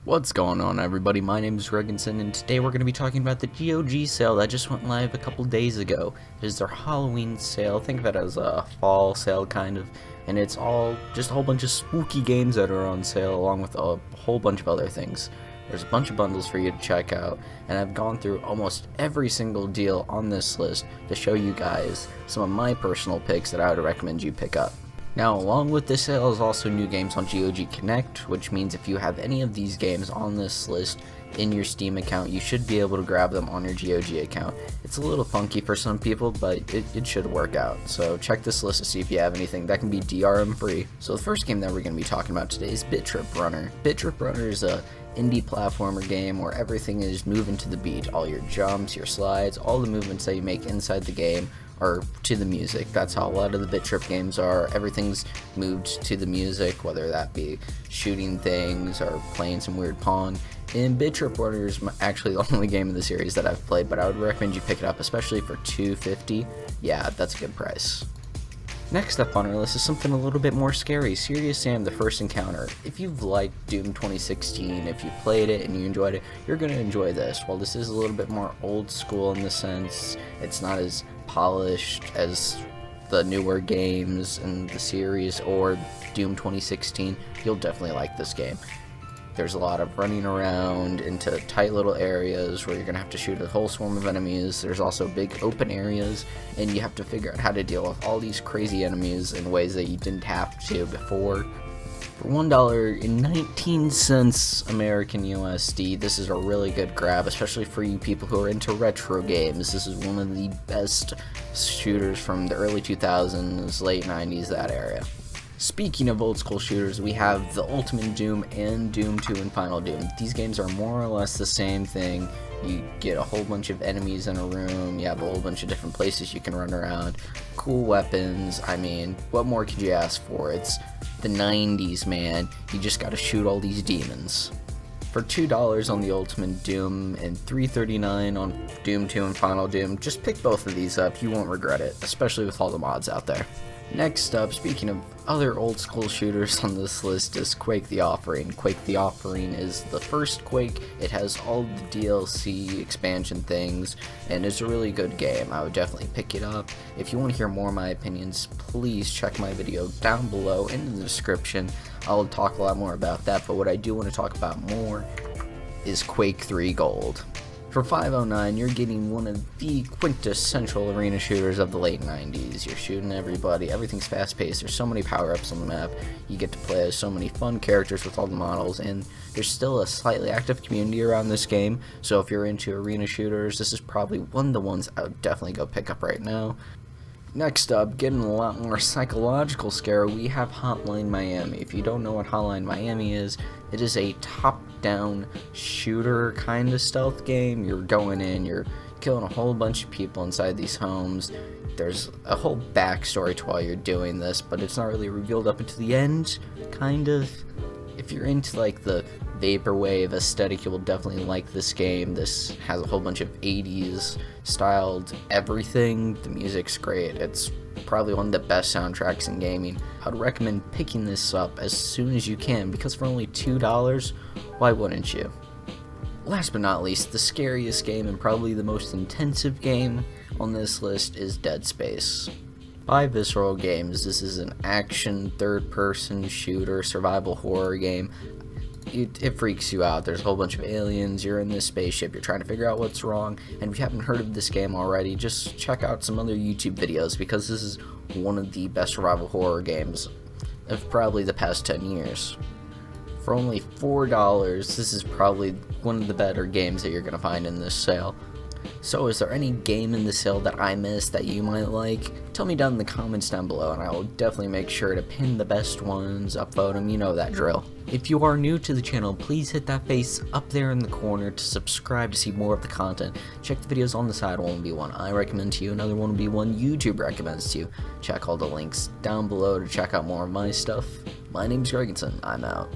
What's going on, everybody? My name is gregandcin, and today we're going to be talking about the GOG sale that just went live a couple days ago. It is their Halloween sale. Think of it as a fall sale, kind of, and it's all just a whole bunch of spooky games that are on sale, along with a whole bunch of other things. There's a bunch of bundles for you to check out, and I've gone through almost every single deal on this list to show you guys some of my personal picks that I would recommend you pick up. Now, along with this sale is also new games on GOG Connect, which means if you have any of these games on this list in your Steam account, you should be able to grab them on your GOG account. It's a little funky for some people, but it should work out. So check this list to see if you have anything that can be DRM free. So the first game that we're going to be talking about today is Bit Trip Runner. Bit Trip Runner is a indie platformer game where everything is moving to the beat. All your jumps, your slides, all the movements that you make inside the game are to the music. That's how a lot of the Bit Trip games are. Everything's moved to the music, whether that be shooting things or playing some weird Pong. And Bit Trip Runner is actually the only game in the series that I've played, but I would recommend you pick it up, especially for $2.50. Yeah, that's a good price. Next up on our list is something a little bit more scary, Serious Sam: The First Encounter. If you've liked Doom 2016, if you played it and you enjoyed it, you're going to enjoy this. While this is a little bit more old school in the sense, it's not as polished as the newer games in the series or Doom 2016, you'll definitely like this game. There's a lot of running around into tight little areas where you're going to have to shoot a whole swarm of enemies. There's also big open areas, and you have to figure out how to deal with all these crazy enemies in ways that you didn't have to before. For $1.19 American USD, this is a really good grab, especially for you people who are into retro games. This is one of the best shooters from the early 2000s, late 90s, that area. Speaking of old school shooters, we have the Ultimate Doom and Doom 2 and Final Doom. These games are more or less the same thing. You get a whole bunch of enemies in a room, you have a whole bunch of different places you can run around, cool weapons. I mean, what more could you ask for? It's the 90s, man. You just gotta shoot all these demons. For $2 on the Ultimate Doom and $3.39 on Doom 2 and Final Doom, just pick both of these up. You won't regret it, especially with all the mods out there. Next up, speaking of other old school shooters on this list, is Quake the Offering. Quake the Offering is the first Quake. It has all the DLC expansion things, and it's a really good game. I would definitely pick it up. If you want to hear more of my opinions, please check my video down below in the description. I'll talk a lot more about that, but what I do want to talk about more is Quake 3 Gold. For $5.09, you're getting one of the quintessential arena shooters of the late 90s. You're shooting everybody, everything's fast-paced, there's so many power-ups on the map, you get to play as so many fun characters with all the models, and there's still a slightly active community around this game, so if you're into arena shooters, this is probably one of the ones I would definitely go pick up right now. Next up, getting a lot more psychological scare, we have Hotline Miami. If you don't know what Hotline Miami is, it is a top-down shooter kind of stealth game. You're going in, you're killing a whole bunch of people inside these homes. There's a whole backstory to why you're doing this, but it's not really revealed up until the end, kind of. If you're into like the vaporwave aesthetic, you will definitely like this game. This has a whole bunch of 80s styled everything. The music's great. It's probably one of the best soundtracks in gaming. I'd recommend picking this up as soon as you can, because for only $2, why wouldn't you? Last but not least, the scariest game and probably the most intensive game on this list is Dead Space. By Visceral Games, this is an action, third-person shooter, survival horror game. It freaks you out. There's a whole bunch of aliens, you're in this spaceship, you're trying to figure out what's wrong, and if you haven't heard of this game already, just check out some other YouTube videos, because this is one of the best survival horror games of probably the past 10 years. For only $4, this is probably one of the better games that you're going to find in this sale. So is there any game in the sale that I missed that you might like? Tell me down in the comments down below, and I will definitely make sure to pin the best ones, upvote them, you know that drill. If you are new to the channel, please hit that face up there in the corner to subscribe to see more of the content. Check the videos on the side, one will be one I recommend to you, another one will be one YouTube recommends to you. Check all the links down below to check out more of my stuff. My name's gregandcin, I'm out.